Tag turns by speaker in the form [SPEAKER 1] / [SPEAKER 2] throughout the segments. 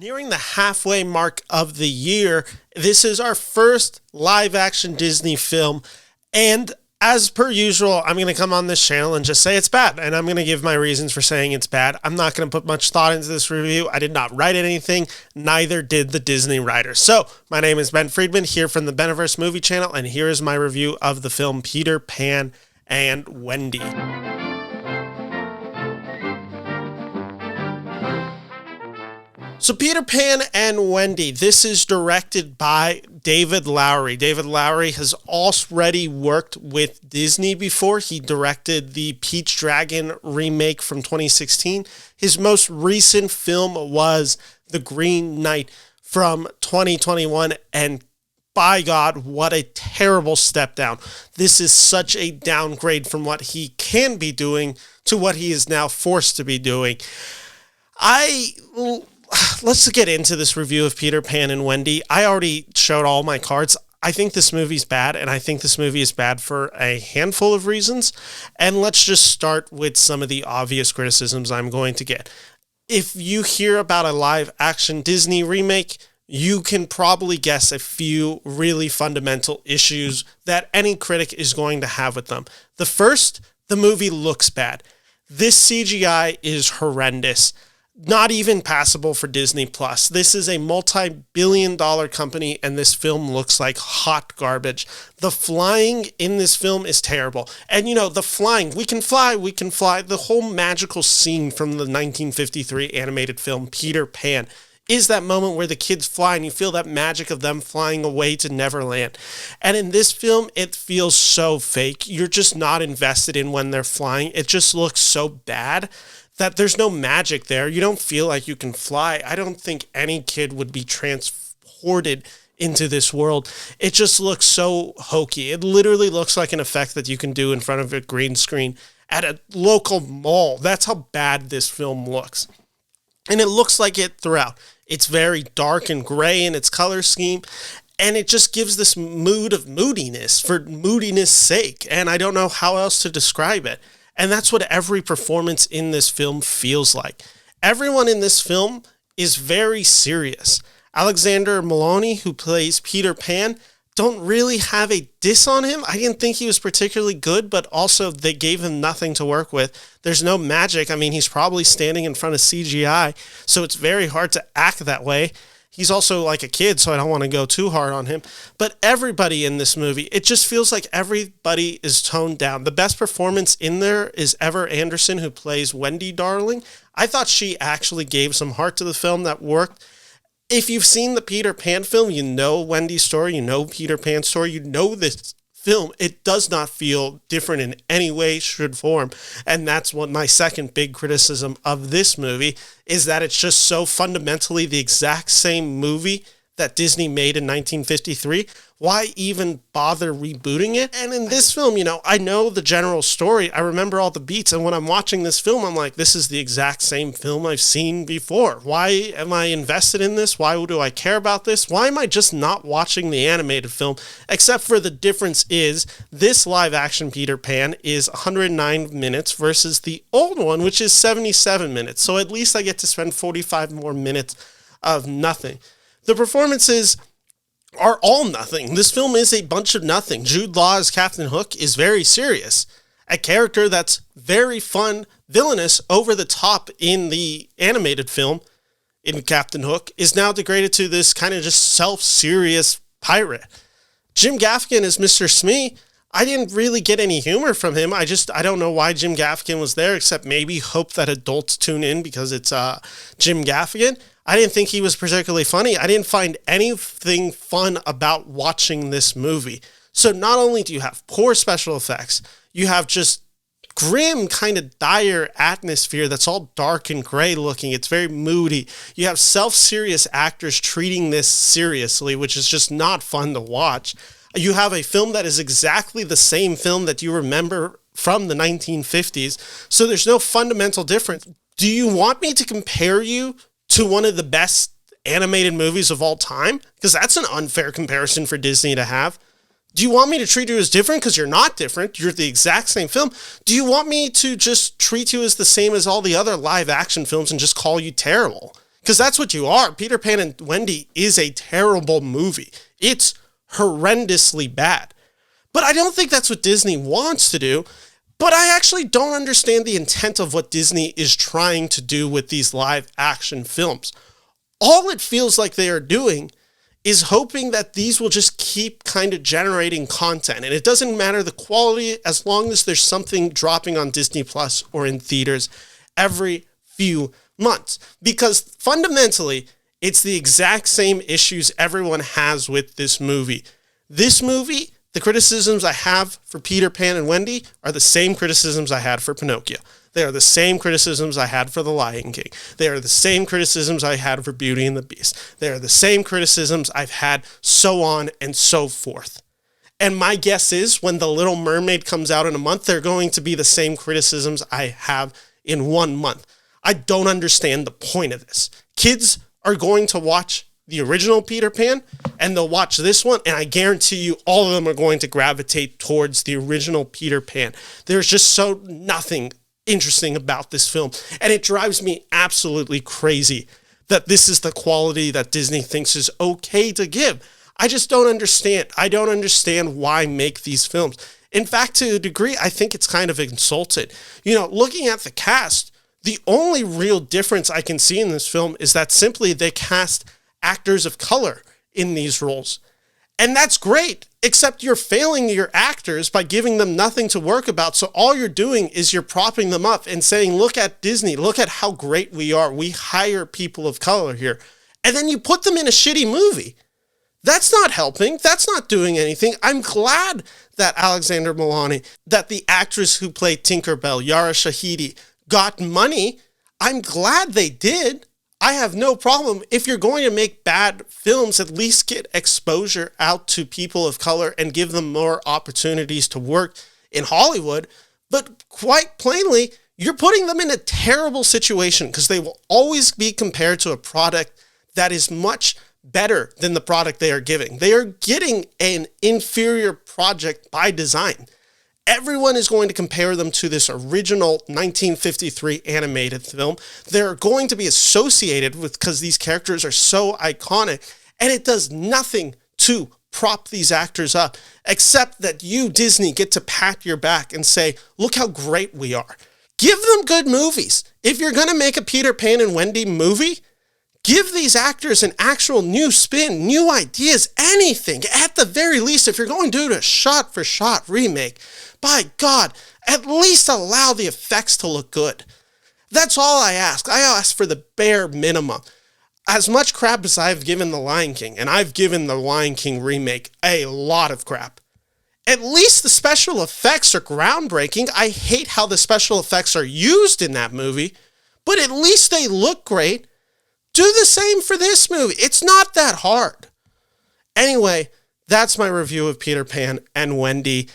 [SPEAKER 1] Nearing the halfway mark of the year, this is our first live-action Disney film, and as per usual, I'm going to come on this channel and just say it's bad, and I'm going to give my reasons for saying it's bad. I'm not going to put much thought into this review. I did not write anything, neither did the Disney writers. So, my name is Ben Friedman, here from the Beniverse Movie Channel, and here is my review of the film Peter, Pan, and Wendy. So Peter, Pan, and Wendy, this is directed by David Lowery. David Lowery has already worked with Disney before. He directed the Peach Dragon remake from 2016. His most recent film was The Green Knight from 2021, and by God, what a terrible step down. This is such a downgrade from what he can be doing to what he is now forced to be doing. Let's get into this review of Peter, Pan, and Wendy. I already showed all my cards. I think this movie's bad, and I think this movie is bad for a handful of reasons. And let's just start with some of the obvious criticisms I'm going to get. If you hear about a live-action Disney remake, you can probably guess a few really fundamental issues that any critic is going to have with them. The first, the movie looks bad. This CGI is horrendous. Not even passable for Disney Plus. This is a multi-billion-dollar company, and this film looks like hot garbage. The flying in this film is terrible. And you know, the flying, we can fly. The whole magical scene from the 1953 animated film Peter Pan is that moment where the kids fly and you feel that magic of them flying away to Neverland. And in this film, it feels so fake. You're just not invested in when they're flying. It just looks so bad that there's no magic there. You don't feel like you can fly. I don't think any kid would be transported into this world. It just looks so hokey. It literally looks like an effect that you can do in front of a green screen at a local mall. That's how bad this film looks. And it looks like it throughout. It's very dark and gray in its color scheme, and it just gives this mood of moodiness for moodiness' sake, and I don't know how else to describe it. And that's what every performance in this film feels like. Everyone in this film is very serious. Alexander Molony, who plays Peter Pan, don't really have a diss on him. I didn't think he was particularly good, but also they gave him nothing to work with. There's no magic. I mean, he's probably standing in front of CGI, so it's very hard to act that way. He's also like a kid, so I don't want to go too hard on him. But everybody in this movie, it just feels like everybody is toned down. The best performance in there is Ever Anderson, who plays Wendy Darling. I thought she actually gave some heart to the film that worked. If you've seen the Peter Pan film, you know Wendy's story, you know Peter Pan's story, you know this film. It does not feel different in any way, shape, or form. And that's what my second big criticism of this movie is, that it's just so fundamentally the exact same movie that Disney made in 1953. Why even bother rebooting it? And in this film, you know, I know the general story. I remember all the beats. And when I'm watching this film, I'm like, this is the exact same film I've seen before. Why am I invested in this? Why do I care about this? Why am I just not watching the animated film? Except for the difference is this live action Peter Pan is 109 minutes versus the old one, which is 77 minutes. So at least I get to spend 45 more minutes of nothing. The performances are all nothing. This film is a bunch of nothing. Jude Law as Captain Hook is very serious. A character that's very fun, villainous, over the top in the animated film in Captain Hook is now degraded to this kind of just self-serious pirate. Jim Gaffigan as Mr. Smee, I didn't really get any humor from him. I don't know why Jim Gaffigan was there, except maybe hope that adults tune in because it's Jim Gaffigan. I didn't think he was particularly funny. I didn't find anything fun about watching this movie. So not only do you have poor special effects, you have just grim, kind of dire atmosphere that's all dark and gray looking. It's very moody. You have self-serious actors treating this seriously, which is just not fun to watch. You have a film that is exactly the same film that you remember from the 1950s. So there's no fundamental difference. Do you want me to compare you to one of the best animated movies of all time? Because that's an unfair comparison for Disney to have. Do you want me to treat you as different? Because you're not different. You're the exact same film. Do you want me to just treat you as the same as all the other live action films and just call you terrible? Because that's what you are. Peter Pan and Wendy is a terrible movie. It's horrendously bad. But I don't think that's what Disney wants to do. But I actually don't understand the intent of what Disney is trying to do with these live action films. All it feels like they are doing is hoping that these will just keep kind of generating content. And it doesn't matter the quality as long as there's something dropping on Disney Plus or in theaters every few months. Because fundamentally, it's the exact same issues everyone has with this movie. This movie, the criticisms I have for Peter Pan and Wendy are the same criticisms I had for Pinocchio. They are the same criticisms I had for The Lion King. They are the same criticisms I had for Beauty and the Beast. They are the same criticisms I've had, so on and so forth. And my guess is when The Little Mermaid comes out in a month, they're going to be the same criticisms I have in 1 month. I don't understand the point of this. Kids are going to watch the original Peter Pan and they'll watch this one, and I guarantee you all of them are going to gravitate towards the original Peter Pan. There's just so nothing interesting about this film, and it drives me absolutely crazy that this is the quality that Disney thinks is okay to give. I just don't understand. I don't understand why make these films. In fact, to a degree, I think it's kind of insulted. You know, looking at the cast, the only real difference I can see in this film is that simply they cast actors of color in these roles. And that's great, except you're failing your actors by giving them nothing to work about. So all you're doing is you're propping them up and saying, look at Disney, look at how great we are. We hire people of color here. And then you put them in a shitty movie. That's not helping. That's not doing anything. I'm glad that Alexander Molony, that the actress who played Tinkerbell, Yara Shahidi, got money. I'm glad they did. I have no problem. If you're going to make bad films, at least get exposure out to people of color and give them more opportunities to work in Hollywood. But quite plainly, you're putting them in a terrible situation because they will always be compared to a product that is much better than the product they are giving. They are getting an inferior project by design. Everyone is going to compare them to this original 1953 animated film. They're going to be associated with, because these characters are so iconic, and it does nothing to prop these actors up, except that you, Disney, get to pat your back and say, look how great we are. Give them good movies. If you're going to make a Peter Pan and Wendy movie, give these actors an actual new spin, new ideas, anything. At the very least, if you're going to do a shot-for-shot remake, by God, at least allow the effects to look good. That's all I ask. I ask for the bare minimum. As much crap as I've given The Lion King, and I've given The Lion King remake a lot of crap, at least the special effects are groundbreaking. I hate how the special effects are used in that movie, but at least they look great. Do the same for this movie. It's not that hard. Anyway, that's my review of Peter Pan and Wendy.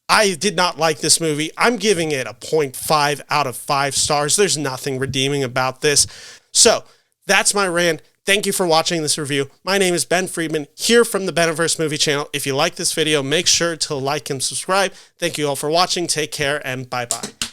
[SPEAKER 1] I did not like this movie. I'm giving it a 0.5 out of 5 stars. There's nothing redeeming about this. So that's my rant. Thank you for watching this review. My name is Ben Friedman, here from the Beniverse Movie Channel. If you like this video, make sure to like and subscribe. Thank you all for watching. Take care and bye-bye.